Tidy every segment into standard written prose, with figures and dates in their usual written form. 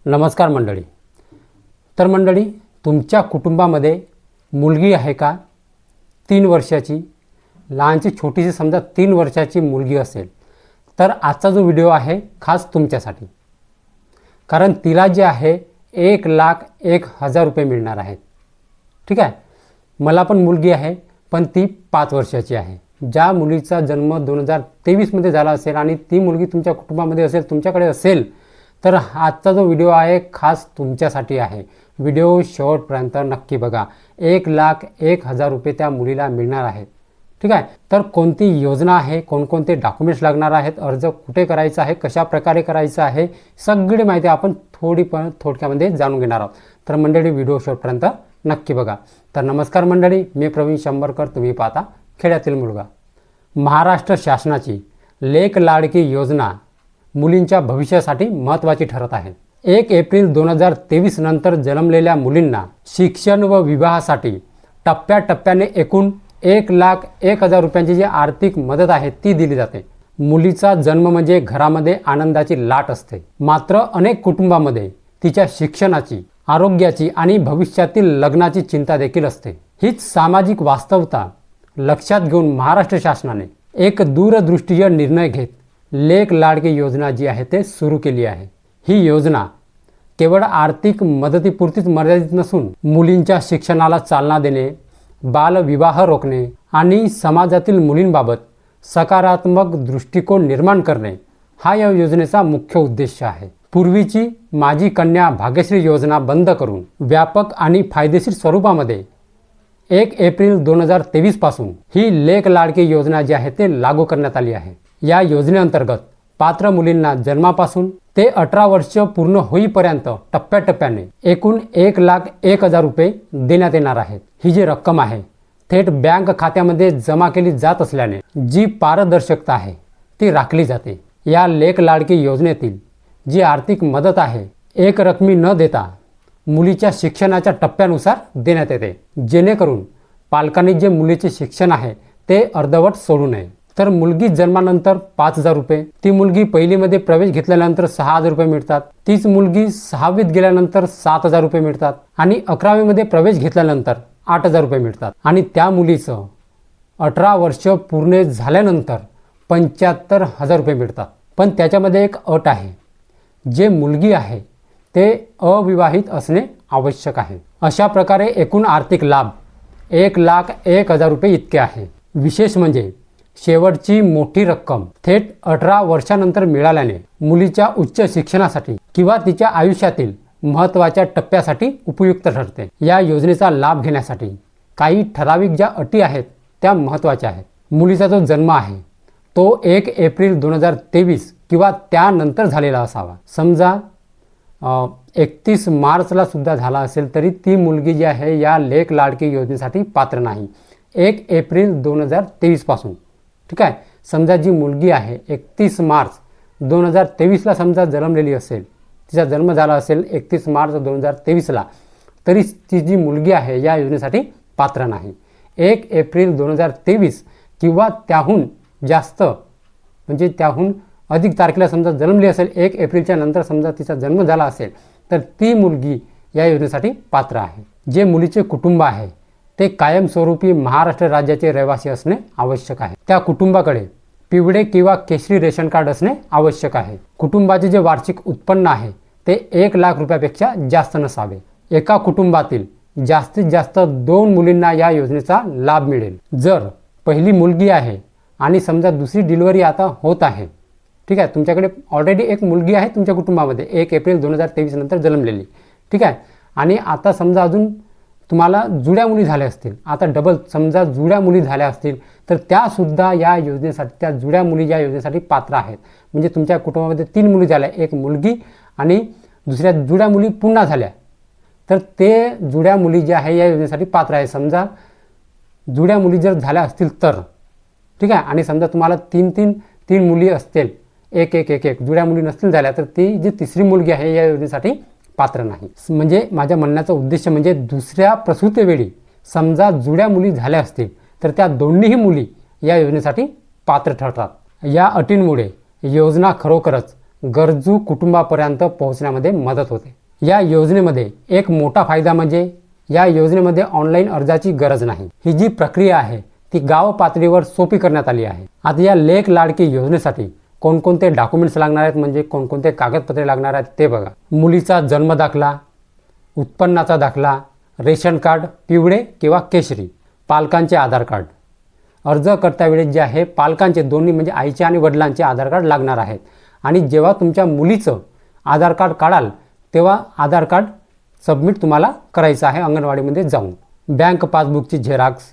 नमस्कार मंडळी. तर मंडळी, तुमच्या कुटुंबामध्ये मुलगी आहे का? 3 वर्षाची, लहानची छोटीशी समजा 3 वर्षाची मुलगी असेल तर आजचा जो व्हिडिओ आहे खास तुमच्यासाठी. कारण तिला जे आहे 1,01,000 रुपये मिळणार आहेत. ठीक आहे. मला पण मुलगी आहे, पण ती 5 वर्षाची आहे. ज्या मुलीचा जन्म 2023 झाला असेल आणि ती मुलगी तुमच्या कुटुंबामध्ये असेल, तुमच्याकडे असेल, तर आजचा जो व्हिडिओ आहे खास तुमच्यासाठी आहे. व्हिडिओ शेवटपर्यंत नक्की बघा. 1,01,000 रुपये त्या मुलीला मिळणार आहेत. ठीक आहे. तर कोणती योजना आहे, कोणकोणते डॉक्युमेंट्स लागणार आहेत, अर्ज कुठे करायचा आहे, कशा प्रकारे करायचं आहे, सगळी माहिती आपण थोडक्यामध्ये जाणून घेणार आहोत. तर मंडळी, व्हिडिओ शेवटपर्यंत नक्की बघा. तर नमस्कार मंडळी, मी प्रवीण शंभरकर. तुम्ही पाहता खेड्यातील मुलगा. महाराष्ट्र शासनाची लेक लाडकी योजना मुलींच्या भविष्यासाठी महत्त्वाची ठरत आहे. 1 एप्रिल 2023 नंतर जन्मलेल्या मुलींना शिक्षण व विवाहासाठी टप्प्याटप्प्याने एकूण 1,01,000 रुपयांची जी आर्थिक मदत आहे ती दिली जाते. मुलीचा जन्म म्हणजे घरामध्ये आनंदाची लाट असते. मात्र अनेक कुटुंबामध्ये तिच्या शिक्षणाची, आरोग्याची आणि भविष्यातील लग्नाची चिंता देखील असते. हीच सामाजिक वास्तवता लक्षात घेऊन महाराष्ट्र शासनाने एक दूरदृष्टीय निर्णय घेत लेक लाडकी योजना जी आहे ते सुरू केली आहे. ही योजना केवळ आर्थिक मदतीपुरतीच मर्यादित नसून मुलींच्या शिक्षणाला चालना देणे, बालविवाह रोखणे आणि समाजातील मुलींबाबत सकारात्मक दृष्टिकोन निर्माण करणे हा या योजनेचा मुख्य उद्देश आहे. पूर्वीची माझी कन्या भाग्यश्री योजना बंद करून व्यापक आणि फायदेशीर स्वरूपामध्ये 1 एप्रिल 2023 पासून ही लेक लाडकी योजना जी आहे ते लागू करण्यात आली आहे. या योजनेअंतर्गत पात्र मुलींना जन्मापासून ते 18 वर्ष पूर्ण होईपर्यंत टप्प्याटप्प्याने एकूण 1,01,000 रुपये देण्यात येणार आहेत. ही जी रक्कम आहे थेट बँक खात्यामध्ये जमा केली जात असल्याने जी पारदर्शकता आहे ती राखली जाते. या लेक लाडकी योजनेतील जी आर्थिक मदत आहे एक रकमी न देता मुलीच्या शिक्षणाच्या टप्प्यानुसार देण्यात येते, जेणेकरून पालकांनी जे मुलीचे शिक्षण आहे ते अर्धवट सोडू नये. तर मुलगी जन्मानंतर 5,000 रुपये, ती मुलगी पहिलीमध्ये प्रवेश घेतल्यानंतर 6,000 रुपये मिळतात, तीच मुलगी 6वीत गेल्यानंतर 7,000 रुपये मिळतात आणि 11वीमध्ये प्रवेश घेतल्यानंतर 8,000 रुपये मिळतात. आणि त्या मुलीचं 18 वर्ष पूर्ण झाल्यानंतर 75,000 रुपये मिळतात. पण त्याच्यामध्ये एक अट आहे, जे मुलगी आहे ते अविवाहित असणे आवश्यक आहे. अशा प्रकारे एकूण आर्थिक लाभ 1,01,000 रुपये इतके आहे. विशेष म्हणजे शेवटची मोठी रक्कम थेट 18 वर्षानंतर मिळाल्याने मुलीच्या उच्च शिक्षणासाठी किंवा तिच्या आयुष्यातील महत्त्वाच्या टप्प्यासाठी उपयुक्त ठरते. या योजनेचा लाभ घेण्यासाठी काही ठराविक ज्या अटी आहेत त्या महत्त्वाच्या आहेत. मुलीचा जो जन्म आहे तो 1 एप्रिल 2023 किंवा त्यानंतर झालेला असावा. समजा 31 मार्चला सुद्धा झाला असेल तरी ती मुलगी जी आहे या लेक लाडकी योजनेसाठी पात्र नाही. 1 एप्रिल 2023 पासून. ठीक आहे. समजा जी मुलगी आहे 31 मार्च 2023ला समजा जन्मलेली असेल, तिचा जन्म झाला असेल 31 मार्च 2023ला, तरी ती जी मुलगी आहे या योजनेसाठी पात्र नाही. 1 एप्रिल 2023 किंवा त्याहून जास्त म्हणजे त्याहून अधिक तारखेला समजा जन्मली असेल, 1 एप्रिलच्या नंतर समजा तिचा जन्म झाला असेल, तर ती मुलगी या योजनेसाठी पात्र आहे. जे मुलीचे कुटुंब आहे ते कायमस्वरूपी महाराष्ट्र राज्याचे रहिवासी असणे आवश्यक आहे. त्या कुटुंबाकडे पिवळे किंवा केशरी रेशन कार्ड असणे आवश्यक आहे. कुटुंबाचे जे वार्षिक उत्पन्न आहे ते 1,00,000 रुपयापेक्षा जास्त नसावे. एका कुटुंबातील जास्तीत जास्त 2 मुलींना या योजनेचा लाभ मिळेल. जर पहिली मुलगी आहे आणि समजा दुसरी डिलिव्हरी आता होत आहे, ठीक आहे, तुमच्याकडे ऑलरेडी एक मुलगी आहे तुमच्या कुटुंबामध्ये 1 एप्रिल 2023 नंतर जन्मलेली, ठीक आहे, आणि आता समजा अजून तुम्हाला जुळ्या मुली झाल्या असतील, आता डबल समजा जुळ्या मुली झाल्या असतील, तर त्यासुद्धा या योजनेसाठी, त्या जुळ्या मुली या योजनेसाठी पात्र आहेत. म्हणजे तुमच्या कुटुंबामध्ये 3 मुली झाल्या, एक मुलगी आणि दुसऱ्या जुळ्या मुली पुन्हा झाल्या, तर ते जुळ्या मुली ज्या आहे या योजनेसाठी पात्र आहे. समजा जुळ्या मुली जर झाल्या असतील तर, ठीक आहे, आणि समजा तुम्हाला तीन मुली असतील, एक जुळ्या मुली नसतील झाल्या, तर ती जी तिसरी मुलगी आहे या योजनेसाठी पात्र नाही. म्हणजे माझ्या म्हणण्याचा उद्देश म्हणजे दुसऱ्या प्रसूतीवेळी समजा जुळ्या मुली झाल्या असतील तर त्या दोन्हीही मुली या योजनेसाठी पात्र ठरतात. या अटींमुळे योजना खरोखरच गरजू कुटुंबापर्यंत पोहोचण्यामध्ये मदत होते. या योजनेमध्ये एक मोठा फायदा म्हणजे या योजनेमध्ये ऑनलाईन अर्जाची गरज नाही. ही जी प्रक्रिया आहे ती गाव पातळीवर सोपी करण्यात आली आहे. आता या लेक लाडकी योजनेसाठी कोणकोणते डॉक्युमेंट्स लागणार आहेत म्हणजे कोणकोणते कागदपत्रे लागणार आहेत ते बघा. मुलीचा जन्म दाखला, उत्पन्नाचा दाखला, रेशन कार्ड पिवळे किंवा केशरी, पालकांचे आधार कार्ड. अर्ज करतावेळी जे आहे पालकांचे दोन्ही म्हणजे आईचे आणि वडिलांचे आधार कार्ड लागणार आहेत. आणि जेव्हा तुमच्या मुलीचं आधार कार्ड काढाल तेव्हा आधार कार्ड सबमिट तुम्हाला करायचं आहे अंगणवाडीमध्ये जाऊन. बँक पासबुकची झेरॉक्स,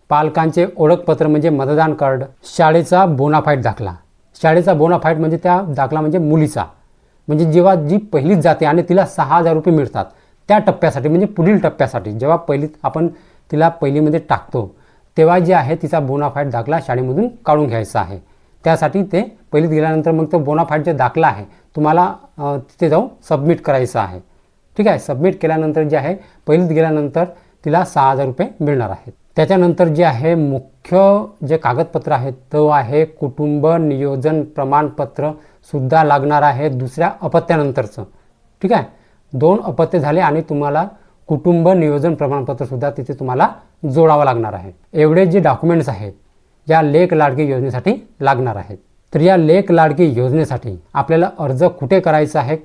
पालकांचे ओळखपत्र म्हणजे मतदान कार्ड, शाळेचा बोनाफाईड दाखला. शाळेचा बोनाफाईड म्हणजे त्या दाखला म्हणजे मुलीचा, म्हणजे जेव्हा जी पहिलीच जाते आणि तिला 6,000 रुपये मिळतात त्या टप्प्यासाठी म्हणजे पुढील टप्प्यासाठी जेव्हा पहिलीत आपण तिला पहिलीमध्ये टाकतो तेव्हा जे आहे तिचा बोनाफाईड दाखला शाळेमधून काढून घ्यायचा आहे. त्यासाठी ते पहिलीत गेल्यानंतर मग तो बोनाफाईड जे दाखला आहे तुम्हाला तिथे जाऊन सबमिट करायचं आहे. ठीक आहे. सबमिट केल्यानंतर जे आहे पहिलीत गेल्यानंतर तिला 6,000 रुपये मिळणार आहेत. त्याच्यानंतर जे आहे मुख्य जे कागदपत्र आहे तो आहे कुटुंब नियोजन प्रमाणपत्र सुद्धा लागणार आहे दुसऱ्या अपत्यानंतरचं. ठीक आहे. 2 अपत्य झाले आणि तुम्हाला कुटुंब नियोजन प्रमाणपत्र सुद्धा तिथे तुम्हाला जोडावं लागणार आहे. एवढे जे डॉक्युमेंट्स आहेत या लेक लाडकी योजनेसाठी लागणार आहेत. तर या लेक लाडकी योजनेसाठी आपल्याला अर्ज कुठे करायचा आहे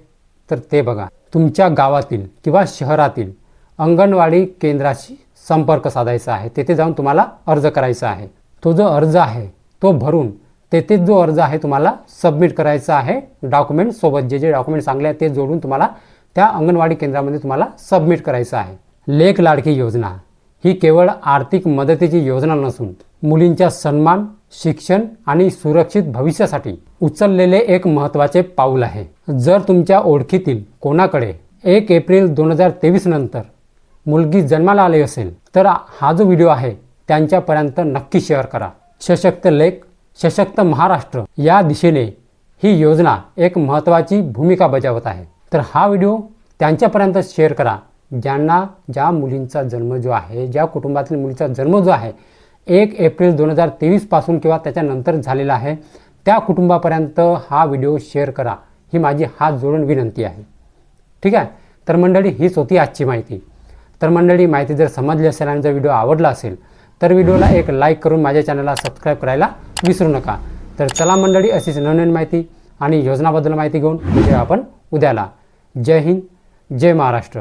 तर ते बघा. तुमच्या गावातील किंवा शहरातील अंगणवाडी केंद्राशी संपर्क साधायचा आहे. तेथे जाऊन तुम्हाला अर्ज करायचा आहे. तो जो अर्ज आहे तो भरून तेथेच जो अर्ज आहे तुम्हाला सबमिट करायचा आहे. डॉक्युमेंट सोबत जे डॉक्युमेंट चांगले आहेत ते जोडून तुम्हाला त्या अंगणवाडी केंद्रामध्ये तुम्हाला सबमिट करायचं आहे. लेक लाडकी योजना ही केवळ आर्थिक मदतीची योजना नसून मुलींच्या सन्मान, शिक्षण आणि सुरक्षित भविष्यासाठी उचललेले एक महत्त्वाचे पाऊल आहे. जर तुमच्या ओळखीतील कोणाकडे 1 एप्रिल 2023 नंतर मुलगी जन्माला आली असेल तर हा जो व्हिडिओ आहे त्यांच्यापर्यंत नक्की शेअर करा. सशक्त लेक, सशक्त महाराष्ट्र या दिशेने ही योजना एक महत्त्वाची भूमिका बजावत आहे. तर हा व्हिडिओ त्यांच्यापर्यंत शेअर करा ज्या मुलींचा जन्म जो आहे, ज्या कुटुंबातील मुलीचा जन्म जो आहे 1 एप्रिल 2023 पासून किंवा त्याच्यानंतर झालेला आहे त्या कुटुंबापर्यंत हा व्हिडिओ शेअर करा. ही माझी हात जोडून विनंती आहे. ठीक आहे. तर मंडळी हीच होती आजची माहिती. तर मंडळी माहिती जर समजली असेल आणि जर व्हिडिओ आवडला असेल तर व्हिडिओला एक लाईक करून माझ्या चॅनलला सबस्क्राईब करायला विसरू नका. तर चला मंडळी अशीच नवनवीन माहिती आणि योजनाबद्दल माहिती घेऊन भेटूया आपण उद्याला. जय हिंद, जय महाराष्ट्र.